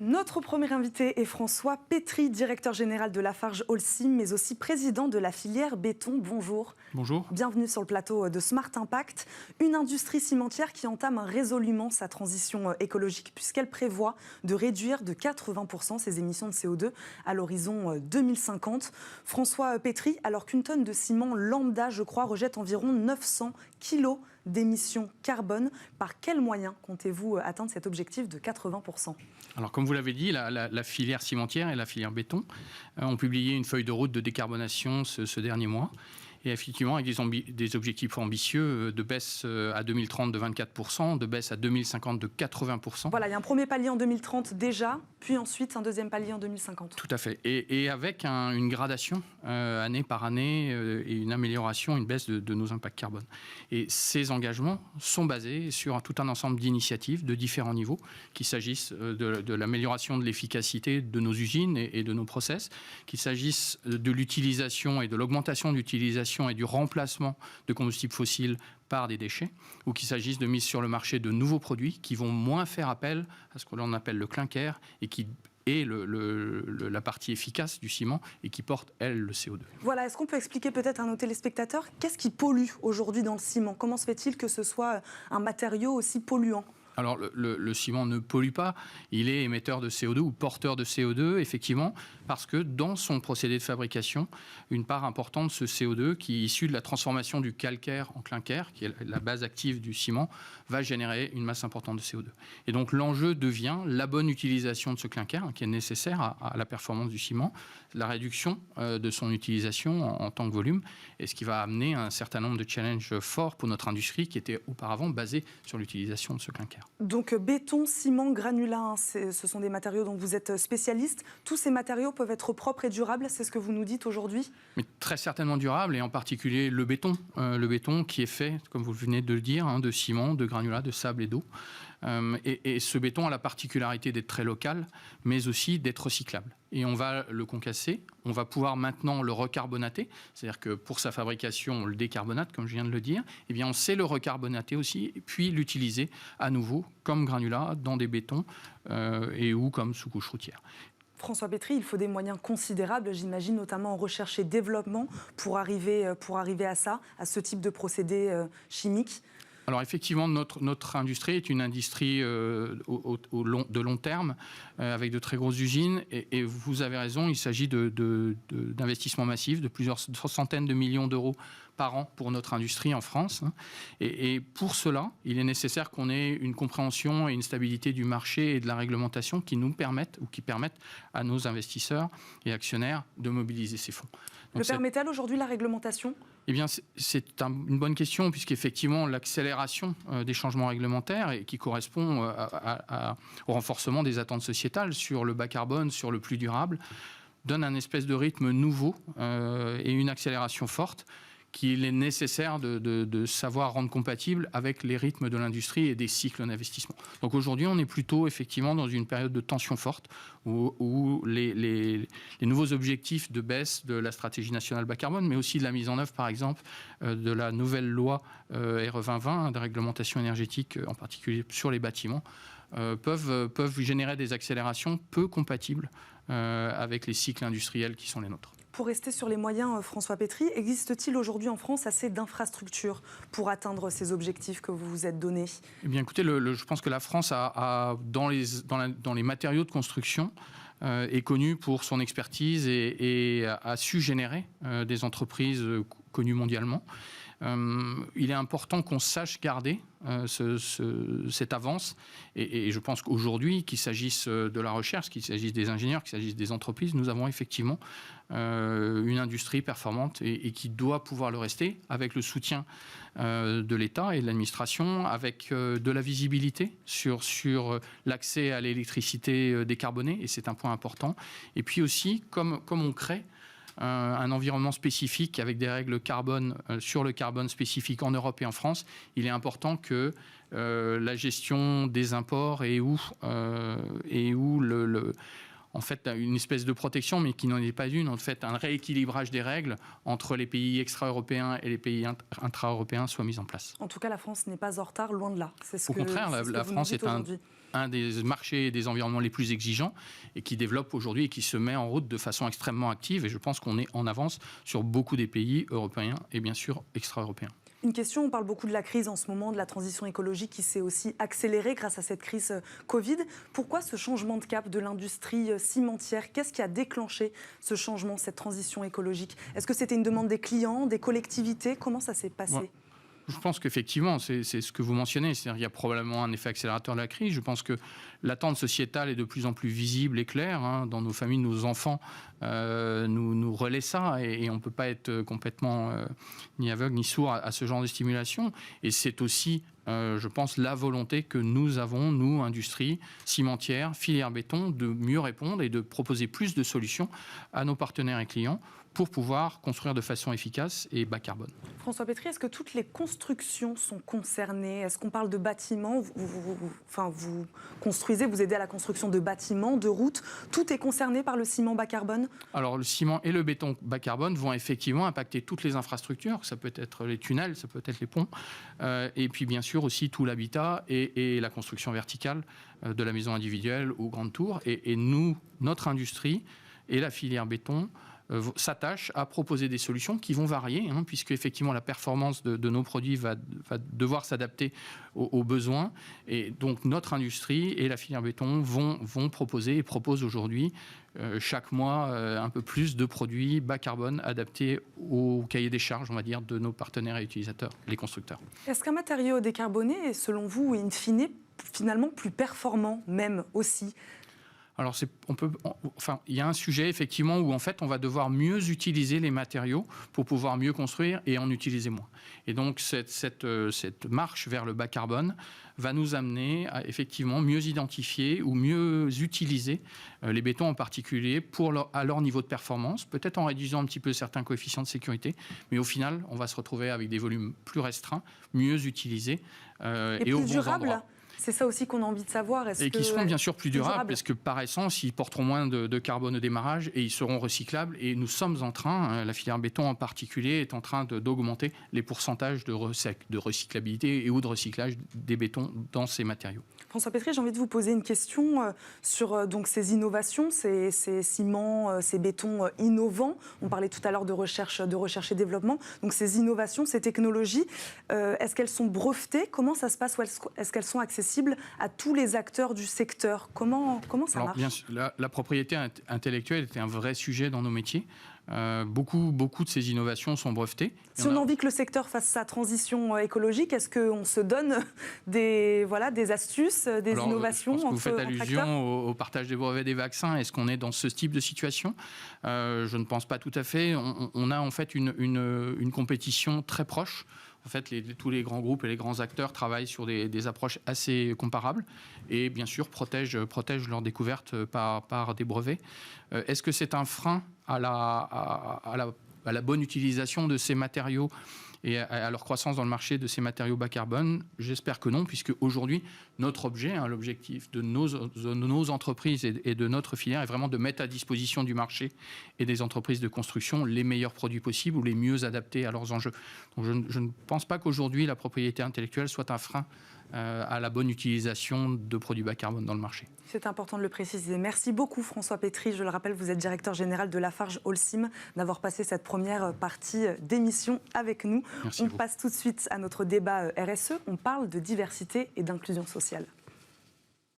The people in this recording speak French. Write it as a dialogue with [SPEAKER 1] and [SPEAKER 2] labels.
[SPEAKER 1] Notre premier invité est François Pétry, directeur général de Lafarge Holcim, mais aussi président de la filière béton. Bonjour.
[SPEAKER 2] Bonjour.
[SPEAKER 1] Bienvenue sur le plateau de Smart Impact. Une industrie cimentière qui entame résolument sa transition écologique puisqu'elle prévoit de réduire de 80% ses émissions de CO2 à l'horizon 2050. François Pétry, alors qu'une tonne de ciment lambda, je crois, rejette environ 900 kilos d'émissions carbone, par quels moyens comptez-vous atteindre cet objectif de 80%?
[SPEAKER 2] Alors, comme vous l'avez dit, la filière cimentière et la filière béton ont publié une feuille de route de décarbonation ce dernier mois. Et effectivement, avec des objectifs ambitieux de baisse à 2030 de 24%, de baisse à 2050 de 80%.
[SPEAKER 1] Voilà, il y a un premier palier en 2030 déjà, puis ensuite un deuxième palier en 2050.
[SPEAKER 2] Tout à fait. Et avec une gradation année par année et une amélioration, une baisse de nos impacts carbone. Et ces engagements sont basés sur tout un ensemble d'initiatives de différents niveaux, qu'il s'agisse de l'amélioration de l'efficacité de nos usines et de nos process, qu'il s'agisse de l'utilisation et de l'augmentation de l'utilisation et du remplacement de combustibles fossiles par des déchets, ou qu'il s'agisse de mise sur le marché de nouveaux produits qui vont moins faire appel à ce que l'on appelle le clinker et qui est la partie efficace du ciment et qui porte, elle, le CO2.
[SPEAKER 1] Voilà, est-ce qu'on peut expliquer peut-être à nos téléspectateurs qu'est-ce qui pollue aujourd'hui dans le ciment? Comment se fait-il que ce soit un matériau aussi polluant?
[SPEAKER 2] Alors, le ciment ne pollue pas, il est émetteur de CO2 ou porteur de CO2, effectivement, parce que dans son procédé de fabrication, une part importante de ce CO2, qui est issue de la transformation du calcaire en clinker, qui est la base active du ciment, va générer une masse importante de CO2. Et donc, l'enjeu devient la bonne utilisation de ce clinker, qui est nécessaire à la performance du ciment, la réduction de son utilisation en tant que volume, et ce qui va amener un certain nombre de challenges forts pour notre industrie, qui était auparavant basée sur l'utilisation de ce clinker.
[SPEAKER 1] Donc béton, ciment, granulat, ce sont des matériaux dont vous êtes spécialiste. Tous ces matériaux peuvent être propres et durables, c'est ce que vous nous dites aujourd'hui? Mais
[SPEAKER 2] très certainement durables, et en particulier le béton qui est fait, comme vous venez de le dire, de ciment, de granulat, de sable et d'eau. Et ce béton a la particularité d'être très local, mais aussi d'être recyclable. Et on va le concasser, on va pouvoir maintenant le recarbonater, c'est-à-dire que pour sa fabrication, on le décarbonate, comme je viens de le dire, eh bien on sait le recarbonater aussi, puis l'utiliser à nouveau comme granulat dans des bétons ou comme sous-couche routière.
[SPEAKER 1] François Pétry, il faut des moyens considérables, j'imagine, notamment en recherche et développement, pour arriver à ça, à ce type de procédé chimique.
[SPEAKER 2] Alors effectivement, notre industrie est une industrie de long terme, avec de très grosses usines. Et vous avez raison, il s'agit d'investissements massifs, de plusieurs centaines de millions d'euros par an pour notre industrie en France. Et pour cela, il est nécessaire qu'on ait une compréhension et une stabilité du marché et de la réglementation qui nous permettent ou qui permettent à nos investisseurs et actionnaires de mobiliser ces fonds.
[SPEAKER 1] Donc, le permet-elle aujourd'hui la réglementation ?
[SPEAKER 2] Eh bien, c'est une bonne question, puisqu'effectivement, l'accélération des changements réglementaires et qui correspond au renforcement des attentes sociétales sur le bas carbone, sur le plus durable, donne un espèce de rythme nouveau et une accélération forte qu'il est nécessaire de savoir rendre compatible avec les rythmes de l'industrie et des cycles d'investissement. Donc aujourd'hui, on est plutôt effectivement dans une période de tension forte où les nouveaux objectifs de baisse de la stratégie nationale bas carbone, mais aussi de la mise en œuvre, par exemple, de la nouvelle loi RE 2020, de réglementation énergétique, en particulier sur les bâtiments, peuvent générer des accélérations peu compatibles avec les cycles industriels qui sont les nôtres.
[SPEAKER 1] Pour rester sur les moyens, François Pétry, existe-t-il aujourd'hui en France assez d'infrastructures pour atteindre ces objectifs que vous vous êtes donnés?
[SPEAKER 2] Eh bien, écoutez, je pense que la France a dans les matériaux de construction, est connue pour son expertise et a su générer des entreprises connues mondialement. Il est important qu'on sache garder cette avance et je pense qu'aujourd'hui, qu'il s'agisse de la recherche, qu'il s'agisse des ingénieurs, qu'il s'agisse des entreprises, nous avons effectivement une industrie performante et qui doit pouvoir le rester avec le soutien de l'État et de l'administration, avec de la visibilité sur l'accès à l'électricité décarbonée, et c'est un point important. Et puis aussi, comme on crée un environnement spécifique avec des règles carbone sur le carbone spécifique en Europe et en France, il est important que la gestion des imports et où en fait une espèce de protection, mais qui n'en est pas une, en fait un rééquilibrage des règles entre les pays extra-européens et les pays intra-européens soit mis en place.
[SPEAKER 1] En tout cas, la France n'est pas en retard, loin de là.
[SPEAKER 2] Au contraire, la France est un des marchés et des environnements les plus exigeants et qui développe aujourd'hui et qui se met en route de façon extrêmement active. Et je pense qu'on est en avance sur beaucoup des pays européens et bien sûr extra-européens.
[SPEAKER 1] Une question, on parle beaucoup de la crise en ce moment, de la transition écologique qui s'est aussi accélérée grâce à cette crise Covid. Pourquoi ce changement de cap de l'industrie cimentière? Qu'est-ce qui a déclenché ce changement, cette transition écologique? Est-ce que c'était une demande des clients, des collectivités? Comment ça s'est passé?
[SPEAKER 2] Ouais. Je pense qu'effectivement, c'est ce que vous mentionnez, c'est-à-dire qu'il y a probablement un effet accélérateur de la crise. Je pense que l'attente sociétale est de plus en plus visible et claire. Dans nos familles, nos enfants nous relaient ça et on ne peut pas être complètement ni aveugle ni sourd à ce genre de stimulation. Et c'est aussi, je pense, la volonté que nous avons, nous, industrie, cimentière, filière béton, de mieux répondre et de proposer plus de solutions à nos partenaires et clients pour pouvoir construire de façon efficace et bas carbone.
[SPEAKER 1] François Pétry, est-ce que toutes les constructions sont concernées? Est-ce qu'on parle de bâtiments? Vous construisez, vous aidez à la construction de bâtiments, de routes. Tout est concerné par le ciment bas carbone?
[SPEAKER 2] Alors le ciment et le béton bas carbone vont effectivement impacter toutes les infrastructures. Ça peut être les tunnels, ça peut être les ponts. Et puis bien sûr aussi tout l'habitat et la construction verticale de la maison individuelle ou grande tour. Et nous, notre industrie et la filière béton s'attachent à proposer des solutions qui vont varier, puisque effectivement la performance de nos produits va devoir s'adapter aux besoins. Et donc notre industrie et la filière béton vont proposer et proposent aujourd'hui chaque mois un peu plus de produits bas carbone adaptés au cahier des charges, on va dire, de nos partenaires et utilisateurs, les constructeurs.
[SPEAKER 1] Est-ce qu'un matériau décarboné est, selon vous, in fine, finalement plus performant même aussi?
[SPEAKER 2] Alors, il y a un sujet effectivement où en fait on va devoir mieux utiliser les matériaux pour pouvoir mieux construire et en utiliser moins. Et donc cette marche vers le bas carbone va nous amener à effectivement mieux identifier ou mieux utiliser les bétons en particulier à leur niveau de performance, peut-être en réduisant un petit peu certains coefficients de sécurité, mais au final on va se retrouver avec des volumes plus restreints, mieux utilisés et au bon endroit.
[SPEAKER 1] C'est ça aussi qu'on a envie de savoir.
[SPEAKER 2] Qui seront bien sûr plus durables, parce que par essence, ils porteront moins de carbone au démarrage et ils seront recyclables. Et nous sommes en train, la filière béton en particulier, est en train d'augmenter les pourcentages de recyclabilité et ou de recyclage des bétons dans ces matériaux.
[SPEAKER 1] François Pétry, j'ai envie de vous poser une question sur donc, ces innovations, ces ciments, ces bétons innovants. On parlait tout à l'heure de recherche et développement. Donc ces innovations, ces technologies, est-ce qu'elles sont brevetées? Comment ça se passe? Ou est-ce qu'elles sont accessibles à tous les acteurs du secteur? Comment ça marche?
[SPEAKER 2] Bien sûr, la propriété intellectuelle était un vrai sujet dans nos métiers. Beaucoup de ces innovations sont brevetées.
[SPEAKER 1] Si on a envie que le secteur fasse sa transition écologique, est-ce qu'on se donne des astuces, des innovations?
[SPEAKER 2] Je pense que vous faites allusion au partage des brevets des vaccins. Est-ce qu'on est dans ce type de situation? Je ne pense pas tout à fait. On a en fait une compétition très proche. En fait, tous les grands groupes et les grands acteurs travaillent sur des approches assez comparables et bien sûr protègent leurs découvertes par des brevets. Est-ce que c'est un frein à la bonne utilisation de ces matériaux et à leur croissance dans le marché de ces matériaux bas carbone? J'espère que non, puisque aujourd'hui, notre objet, l'objectif de nos entreprises et de notre filière est vraiment de mettre à disposition du marché et des entreprises de construction les meilleurs produits possibles ou les mieux adaptés à leurs enjeux. Donc je ne pense pas qu'aujourd'hui, la propriété intellectuelle soit un frein à la bonne utilisation de produits bas carbone dans le marché.
[SPEAKER 1] C'est important de le préciser. Merci beaucoup François Pétry. Je le rappelle, vous êtes directeur général de Lafarge Holcim, d'avoir passé cette première partie d'émission avec nous.
[SPEAKER 2] Merci. On
[SPEAKER 1] passe tout de suite à notre débat RSE. On parle de diversité et d'inclusion sociale.